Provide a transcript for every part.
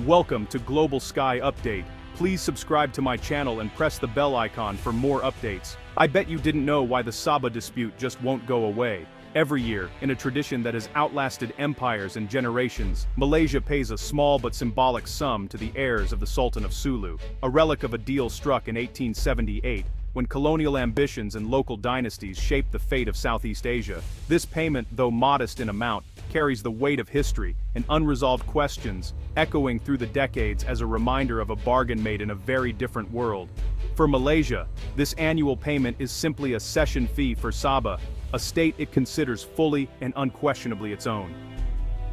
Welcome to Global Sky Update. Please subscribe to my channel and press the bell icon for more updates. I bet you didn't know why the Sabah dispute just won't go away. Every year, in a tradition that has outlasted empires and generations, Malaysia pays a small but symbolic sum to the heirs of the Sultan of Sulu, a relic of a deal struck in 1878, when colonial ambitions and local dynasties shaped the fate of Southeast Asia. This payment, though modest in amount, carries the weight of history and unresolved questions, echoing through the decades as a reminder of a bargain made in a very different world. For Malaysia, this annual payment is simply a cession fee for Sabah, a state it considers fully and unquestionably its own.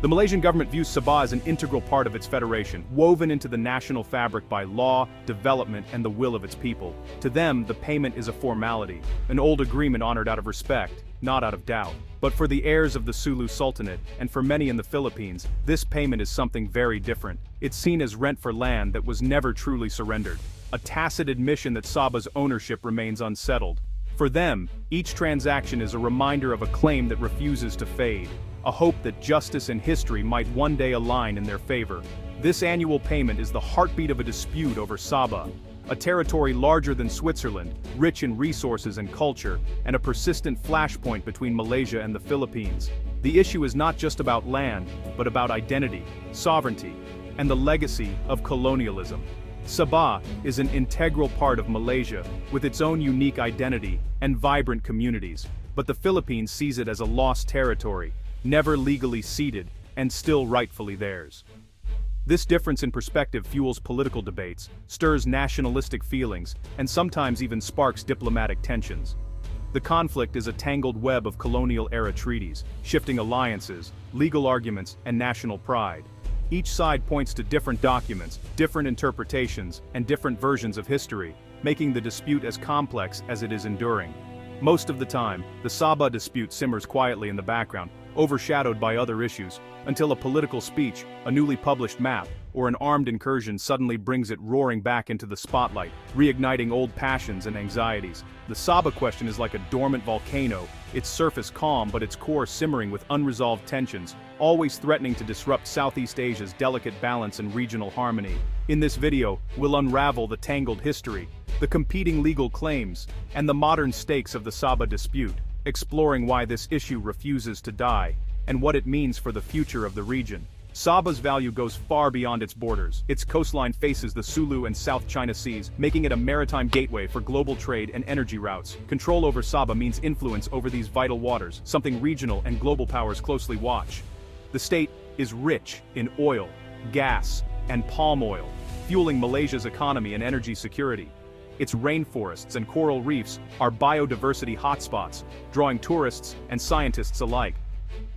The Malaysian government views Sabah as an integral part of its federation, woven into the national fabric by law, development, and the will of its people. To them, the payment is a formality, an old agreement honored out of respect, not out of doubt. But for the heirs of the Sulu Sultanate, and for many in the Philippines, this payment is something very different. It's seen as rent for land that was never truly surrendered, a tacit admission that Sabah's ownership remains unsettled. For them, each transaction is a reminder of a claim that refuses to fade, a hope that justice and history might one day align in their favor. This annual payment is the heartbeat of a dispute over Sabah, a territory larger than Switzerland, rich in resources and culture, and a persistent flashpoint between Malaysia and the Philippines. The issue is not just about land, but about identity, sovereignty, and the legacy of colonialism. Sabah is an integral part of Malaysia, with its own unique identity and vibrant communities, but the Philippines sees it as a lost territory, never legally ceded, and still rightfully theirs. This difference in perspective fuels political debates, stirs nationalistic feelings, and sometimes even sparks diplomatic tensions. The conflict is a tangled web of colonial-era treaties, shifting alliances, legal arguments, and national pride. Each side points to different documents, different interpretations, and different versions of history, making the dispute as complex as it is enduring. Most of the time, the Sabah dispute simmers quietly in the background, overshadowed by other issues, until a political speech, a newly published map, or an armed incursion suddenly brings it roaring back into the spotlight, reigniting old passions and anxieties. The Sabah question is like a dormant volcano, its surface calm but its core simmering with unresolved tensions, always threatening to disrupt Southeast Asia's delicate balance and regional harmony. In this video, we'll unravel the tangled history, the competing legal claims, and the modern stakes of the Sabah dispute, exploring why this issue refuses to die, and what it means for the future of the region. Sabah's value goes far beyond its borders. Its coastline faces the Sulu and South China Seas, making it a maritime gateway for global trade and energy routes. Control over Sabah means influence over these vital waters, something regional and global powers closely watch. The state is rich in oil, gas, and palm oil, fueling Malaysia's economy and energy security. Its rainforests and coral reefs are biodiversity hotspots, drawing tourists and scientists alike.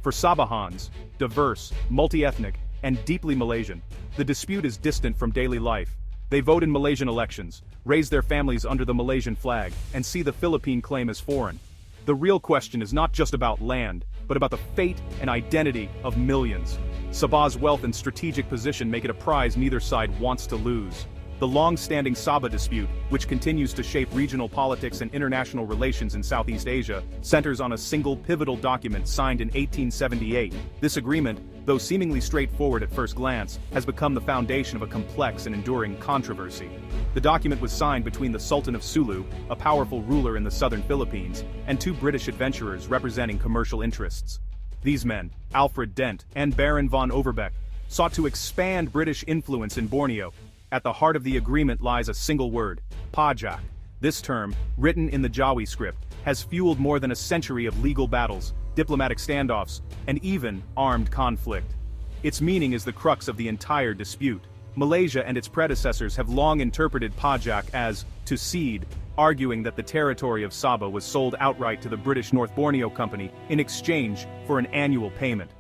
For Sabahans, diverse, multi-ethnic, and deeply Malaysian, the dispute is distant from daily life. They vote in Malaysian elections, raise their families under the Malaysian flag, and see the Philippine claim as foreign. The real question is not just about land, but about the fate and identity of millions. Sabah's wealth and strategic position make it a prize neither side wants to lose. The long-standing Sabah dispute, which continues to shape regional politics and international relations in Southeast Asia, centers on a single pivotal document signed in 1878. This agreement, though seemingly straightforward at first glance, has become the foundation of a complex and enduring controversy. The document was signed between the Sultan of Sulu, a powerful ruler in the southern Philippines, and two British adventurers representing commercial interests. These men, Alfred Dent and Baron von Overbeck, sought to expand British influence in Borneo. At the heart of the agreement lies a single word: pajak. This term, written in the Jawi script, has fueled more than a century of legal battles, diplomatic standoffs, and even armed conflict. Its meaning is the crux of the entire dispute. Malaysia and its predecessors have long interpreted pajak as to cede, arguing that the territory of Sabah was sold outright to the British North Borneo Company in exchange for an annual payment.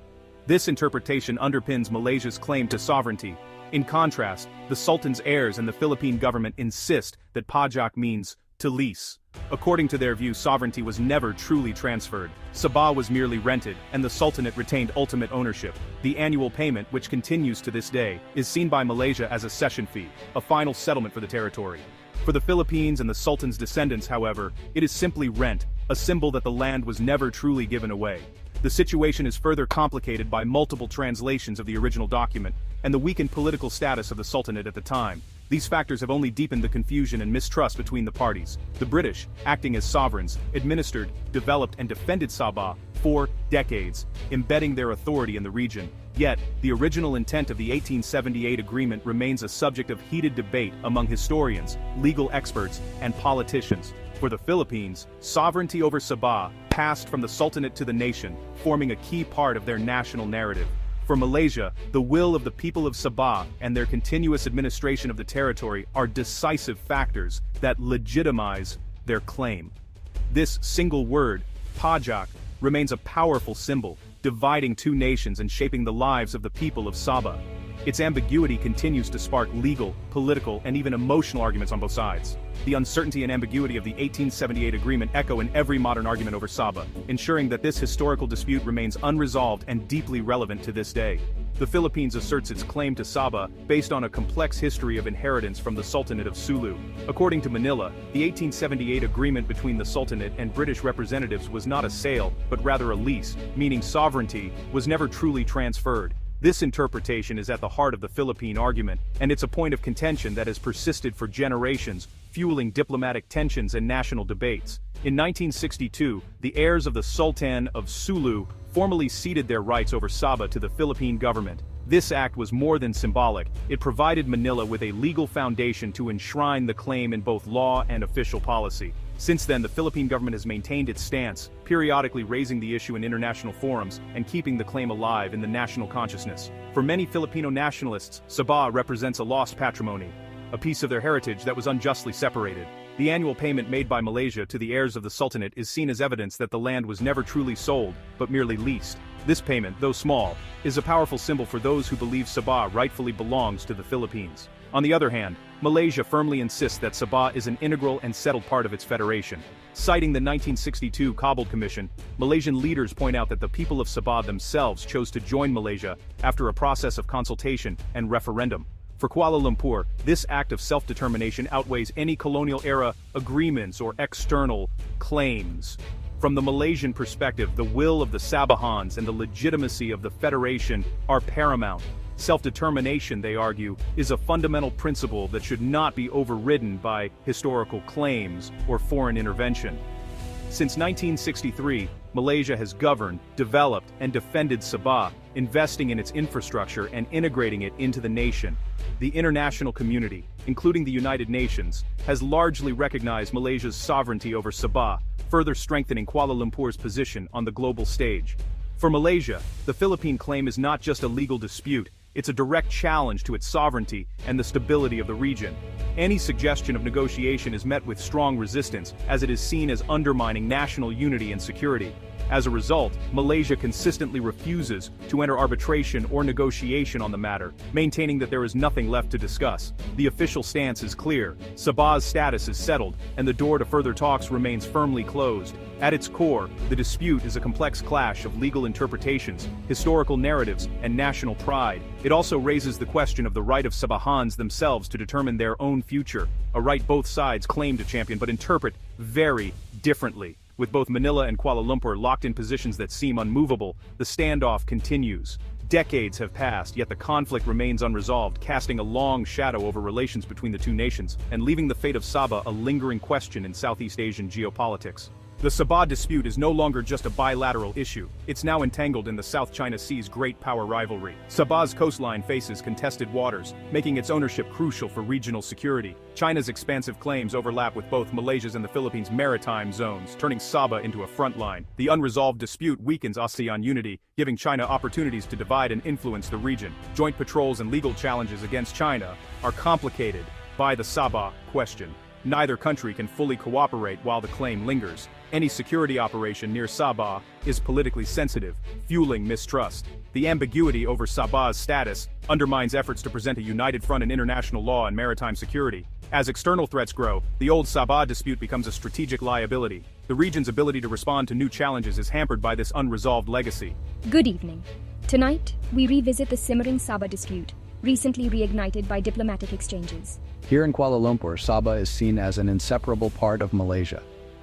This interpretation underpins Malaysia's claim to sovereignty. In contrast, the Sultan's heirs and the Philippine government insist that pajak means to lease. According to their view, sovereignty was never truly transferred. Sabah was merely rented, and the Sultanate retained ultimate ownership. The annual payment, which continues to this day, is seen by Malaysia as a cession fee, a final settlement for the territory. For the Philippines and the Sultan's descendants, however, it is simply rent, a symbol that the land was never truly given away. The situation is further complicated by multiple translations of the original document, and the weakened political status of the Sultanate at the time. These factors have only deepened the confusion and mistrust between the parties. The British, acting as sovereigns, administered, developed and defended Sabah for decades, embedding their authority in the region. Yet, the original intent of the 1878 agreement remains a subject of heated debate among historians, legal experts, and politicians. For the Philippines, sovereignty over Sabah passed from the Sultanate to the nation, forming a key part of their national narrative. For Malaysia, the will of the people of Sabah and their continuous administration of the territory are decisive factors that legitimize their claim. This single word, pajak, remains a powerful symbol, dividing two nations and shaping the lives of the people of Sabah. Its ambiguity continues to spark legal, political, and even emotional arguments on both sides. The uncertainty and ambiguity of the 1878 agreement echo in every modern argument over Sabah, ensuring that this historical dispute remains unresolved and deeply relevant to this day. The Philippines asserts its claim to Sabah based on a complex history of inheritance from the Sultanate of Sulu. According to Manila, the 1878 agreement between the Sultanate and British representatives was not a sale, but rather a lease, meaning sovereignty was never truly transferred. This interpretation is at the heart of the Philippine argument, and it's a point of contention that has persisted for generations, fueling diplomatic tensions and national debates. In 1962, the heirs of the Sultan of Sulu formally ceded their rights over Sabah to the Philippine government. This act was more than symbolic, it provided Manila with a legal foundation to enshrine the claim in both law and official policy. Since then, the Philippine government has maintained its stance, periodically raising the issue in international forums and keeping the claim alive in the national consciousness. For many Filipino nationalists, Sabah represents a lost patrimony, a piece of their heritage that was unjustly separated. The annual payment made by Malaysia to the heirs of the Sultanate is seen as evidence that the land was never truly sold, but merely leased. This payment, though small, is a powerful symbol for those who believe Sabah rightfully belongs to the Philippines. On the other hand, Malaysia firmly insists that Sabah is an integral and settled part of its federation. Citing the 1962 Kabul Commission, Malaysian leaders point out that the people of Sabah themselves chose to join Malaysia after a process of consultation and referendum. For Kuala Lumpur, this act of self-determination outweighs any colonial-era agreements or external claims. From the Malaysian perspective, the will of the Sabahans and the legitimacy of the federation are paramount. Self-determination, they argue, is a fundamental principle that should not be overridden by historical claims or foreign intervention. Since 1963, Malaysia has governed, developed, and defended Sabah, investing in its infrastructure and integrating it into the nation. The international community, including the United Nations, has largely recognized Malaysia's sovereignty over Sabah, further strengthening Kuala Lumpur's position on the global stage. For Malaysia, the Philippine claim is not just a legal dispute, it's a direct challenge to its sovereignty and the stability of the region. Any suggestion of negotiation is met with strong resistance, as it is seen as undermining national unity and security. As a result, Malaysia consistently refuses to enter arbitration or negotiation on the matter, maintaining that there is nothing left to discuss. The official stance is clear: Sabah's status is settled, and the door to further talks remains firmly closed. At its core, the dispute is a complex clash of legal interpretations, historical narratives, and national pride. It also raises the question of the right of Sabahans themselves to determine their own future, a right both sides claim to champion but interpret very differently. With both Manila and Kuala Lumpur locked in positions that seem unmovable, the standoff continues. Decades have passed, yet the conflict remains unresolved, casting a long shadow over relations between the two nations, and leaving the fate of Sabah a lingering question in Southeast Asian geopolitics. The Sabah dispute is no longer just a bilateral issue, it's now entangled in the South China Sea's great power rivalry. Sabah's coastline faces contested waters, making its ownership crucial for regional security. China's expansive claims overlap with both Malaysia's and the Philippines' maritime zones, turning Sabah into a front line. The unresolved dispute weakens ASEAN unity, giving China opportunities to divide and influence the region. Joint patrols and legal challenges against China are complicated by the Sabah question. Neither country can fully cooperate while the claim lingers. Any security operation near Sabah is politically sensitive, fueling mistrust. The ambiguity over Sabah's status undermines efforts to present a united front in international law and maritime security. As external threats grow, the old Sabah dispute becomes a strategic liability. The region's ability to respond to new challenges is hampered by this unresolved legacy. Good evening. Tonight, we revisit the simmering Sabah dispute, recently reignited by diplomatic exchanges. Here in Kuala Lumpur, Sabah is seen as an inseparable part of Malaysia.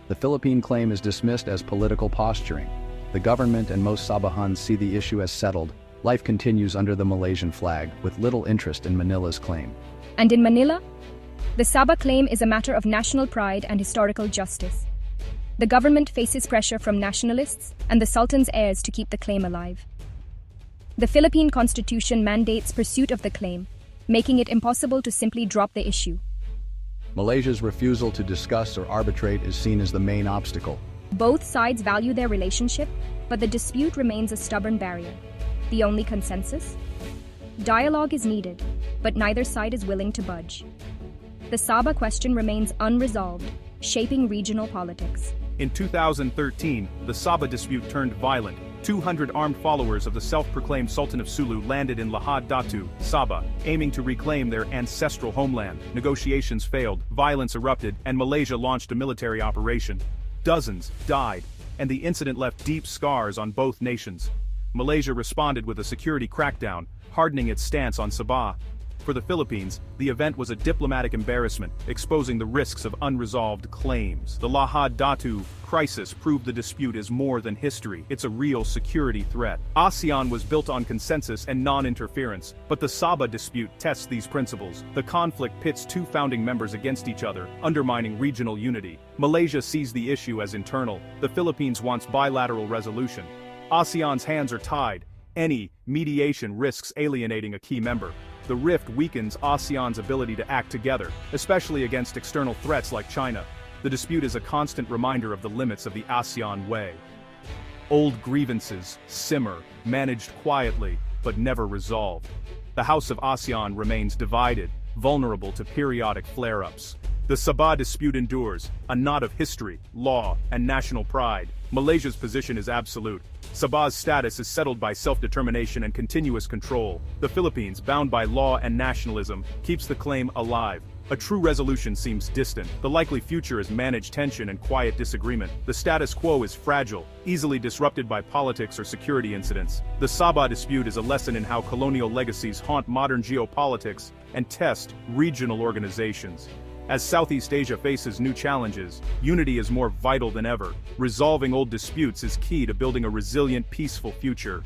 The Philippine claim is dismissed as political posturing. The government and most Sabahans see the issue as settled, Life continues under the Malaysian flag, with little interest in Manila's claim. And in Manila? The Sabah claim is a matter of national pride and historical justice. The government faces pressure from nationalists and the Sultan's heirs to keep the claim alive. The Philippine Constitution mandates pursuit of the claim, making it impossible to simply drop the issue. Malaysia's refusal to discuss or arbitrate is seen as the main obstacle. Both sides value their relationship, but the dispute remains a stubborn barrier. The only consensus? Dialogue is needed, but neither side is willing to budge. The Sabah question remains unresolved, shaping regional politics. In 2013, the Sabah dispute turned violent. 200 armed followers of the self-proclaimed Sultan of Sulu landed in Lahad Datu, Sabah, aiming to reclaim their ancestral homeland. Negotiations failed, violence erupted, and Malaysia launched a military operation. Dozens died, and the incident left deep scars on both nations. Malaysia responded with a security crackdown, hardening its stance on Sabah. For the Philippines, the event was a diplomatic embarrassment, exposing the risks of unresolved claims. The Lahad Datu crisis proved the dispute is more than history, it's a real security threat. ASEAN was built on consensus and non-interference, but the Sabah dispute tests these principles. The conflict pits two founding members against each other, undermining regional unity. Malaysia sees the issue as internal, the Philippines wants bilateral resolution. ASEAN's hands are tied. Any mediation risks alienating a key member. The rift weakens ASEAN's ability to act together, especially against external threats like China. The dispute is a constant reminder of the limits of the ASEAN way. Old grievances simmer, managed quietly, but never resolved. The House of ASEAN remains divided, vulnerable to periodic flare-ups. The Sabah dispute endures, a knot of history, law, and national pride. Malaysia's position is absolute. Sabah's status is settled by self-determination and continuous control. The Philippines, bound by law and nationalism, keeps the claim alive. A true resolution seems distant. The likely future is managed tension and quiet disagreement. The status quo is fragile, easily disrupted by politics or security incidents. The Sabah dispute is a lesson in how colonial legacies haunt modern geopolitics and test regional organizations. As Southeast Asia faces new challenges, unity is more vital than ever. Resolving old disputes is key to building a resilient, peaceful future.